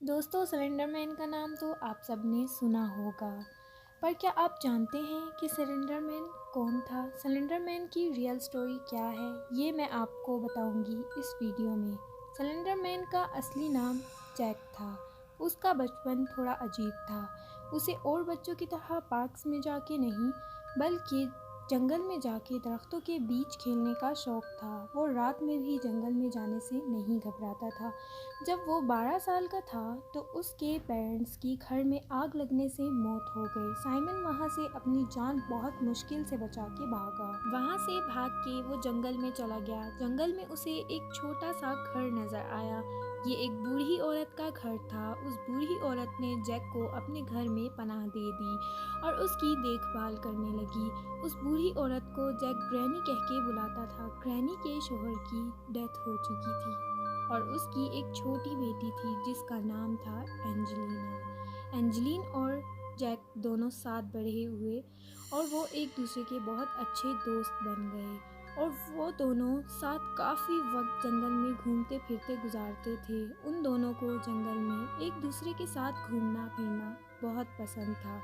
दोस्तों, स्लेंडरमैन का नाम तो आप सबने सुना होगा, पर क्या आप जानते हैं कि स्लेंडरमैन कौन था? स्लेंडरमैन की रियल स्टोरी क्या है, ये मैं आपको बताऊंगी इस वीडियो में। स्लेंडरमैन का असली नाम जैक था। उसका बचपन थोड़ा अजीब था। उसे और बच्चों की तरह पार्क्स में जाके नहीं, बल्कि जंगल में जाके दरख्तों के बीच खेलने का शौक़ था। वो रात में भी जंगल में जाने से नहीं घबराता था। जब वो 12 साल का था तो उसके पेरेंट्स की घर में आग लगने से मौत हो गई। साइमन वहाँ से अपनी जान बहुत मुश्किल से बचा के भागा। वहाँ से भाग के वो जंगल में चला गया। जंगल में उसे एक छोटा सा घर नजर आया। ये एक बूढ़ी औरत का घर था। उस बूढ़ी औरत ने जैक को अपने घर में पनाह दे दी और उसकी देखभाल करने लगी। उस बूढ़ी औरत को जैक ग्रैनी कह के बुलाता था। ग्रैनी के शोहर की डेथ हो चुकी थी और उसकी एक छोटी बेटी थी जिसका नाम था एंजेलिना। एंजेलिन और जैक दोनों साथ बड़े हुए और वो एक दूसरे के बहुत अच्छे दोस्त बन गए और वो दोनों साथ काफ़ी वक्त जंगल में घूमते फिरते गुजारते थे। उन दोनों को जंगल में एक दूसरे के साथ घूमना फिरना बहुत पसंद था।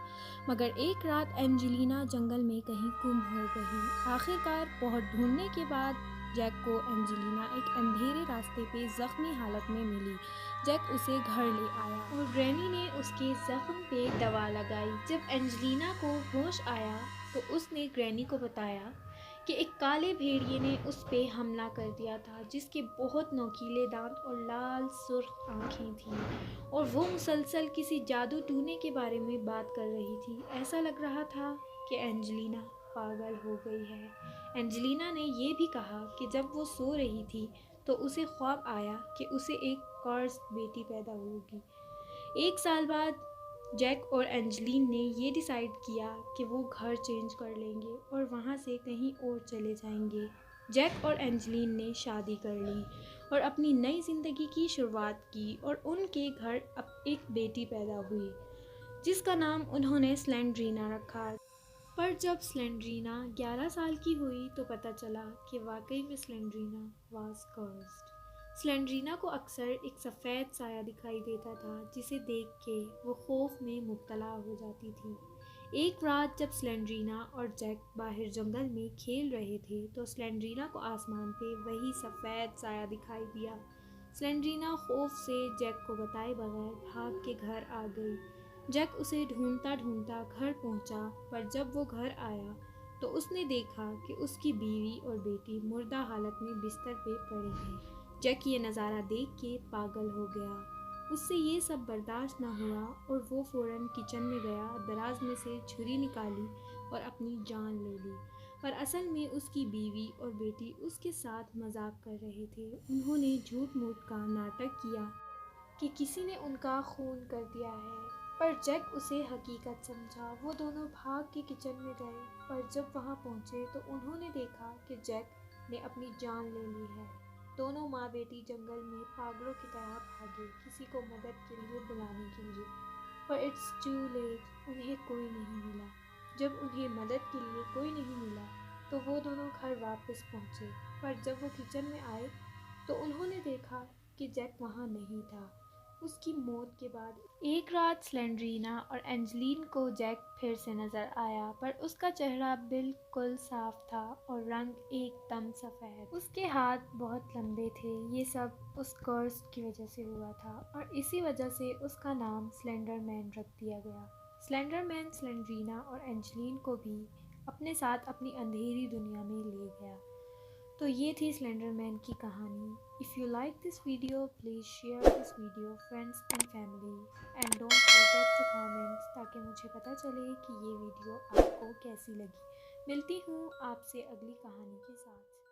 मगर एक रात एंजेलिना जंगल में कहीं गुम हो गई। आखिरकार बहुत ढूंढने के बाद जैक को एंजेलिना एक अंधेरे रास्ते पे जख्मी हालत में मिली। जैक उसे घर ले आया और ग्रैनी ने उसके जख्म पे दवा लगाई। जब एंजेलिना को होश आया तो उसने ग्रैनी को बताया कि एक काले भेड़िए ने उस पे हमला कर दिया था, जिसके बहुत नोकीले दांत और लाल सुर्ख आँखें थीं और वो मुसलसल किसी जादू टूने के बारे में बात कर रही थी। ऐसा लग रहा था कि एंजेलिना पागल हो गई है। एंजेलिना ने ये भी कहा कि जब वो सो रही थी तो उसे ख्वाब आया कि उसे एक कर्स्ड बेटी पैदा होगी। एक साल बाद जैक और एंजेलिन ने ये डिसाइड किया कि वो घर चेंज कर लेंगे और वहाँ से कहीं और चले जाएंगे। जैक और एंजेलिन ने शादी कर ली और अपनी नई ज़िंदगी की शुरुआत की और उनके घर अब एक बेटी पैदा हुई जिसका नाम उन्होंने स्लेंड्रीना रखा। पर जब स्लेंड्रीना 11 साल की हुई तो पता चला कि वाकई में स्लेंड्रीना वाज कर्स्ड। स्लेंड्रीना को अक्सर एक सफ़ेद साया दिखाई देता था जिसे देख के वो खौफ में मुब्तला हो जाती थी। एक रात जब स्लेंड्रीना और जैक बाहर जंगल में खेल रहे थे तो स्लेंड्रीना को आसमान पे वही सफ़ेद साया दिखाई दिया। स्लेंड्रीना खौफ से जैक को बताए बगैर भाग के घर आ गई। जैक उसे ढूंढता ढूंढता घर पहुंचा, पर जब वो घर आया तो उसने देखा कि उसकी बीवी और बेटी मुर्दा हालत में बिस्तर पे पड़े हैं। जैक ये नज़ारा देख के पागल हो गया। उससे ये सब बर्दाश्त ना हुआ और वो फ़ौरन किचन में गया, दराज में से छुरी निकाली और अपनी जान ले ली। पर असल में उसकी बीवी और बेटी उसके साथ मजाक कर रहे थे। उन्होंने झूठ मूठ का नाटक किया कि किसी ने उनका खून कर दिया है, पर जैक उसे हकीकत समझा। वो दोनों भाग के किचन में गए, पर जब वहाँ पहुँचे तो उन्होंने देखा कि जैक ने अपनी जान ले ली है। दोनों माँ बेटी जंगल में पागलों की तरह भागे किसी को मदद के लिए बुलाने के लिए, पर इट्स टू लेट। उन्हें कोई नहीं मिला। जब उन्हें मदद के लिए कोई नहीं मिला तो वो दोनों घर वापस पहुँचे, पर जब वो किचन में आए तो उन्होंने देखा कि जैक वहाँ नहीं था। उसकी मौत के बाद एक रात स्लेंड्रीना और एंजेलिन को जैक फिर से नजर आया, पर उसका चेहरा बिल्कुल साफ था और रंग एकदम सफ़ेद। उसके हाथ बहुत लंबे थे। ये सब उस कर्स की वजह से हुआ था और इसी वजह से उसका नाम स्लेंडरमैन रख दिया गया। स्लेंडरमैन स्लेंड्रीना और एंजेलिन को भी अपने साथ अपनी अंधेरी दुनिया में ले गया। तो ये थी स्लेंडरमैन की कहानी। If you like this video please share this video friends and family and don't forget to comments, ताकि मुझे पता चले कि ये वीडियो आपको कैसी लगी। मिलती हूँ आपसे अगली कहानी के साथ।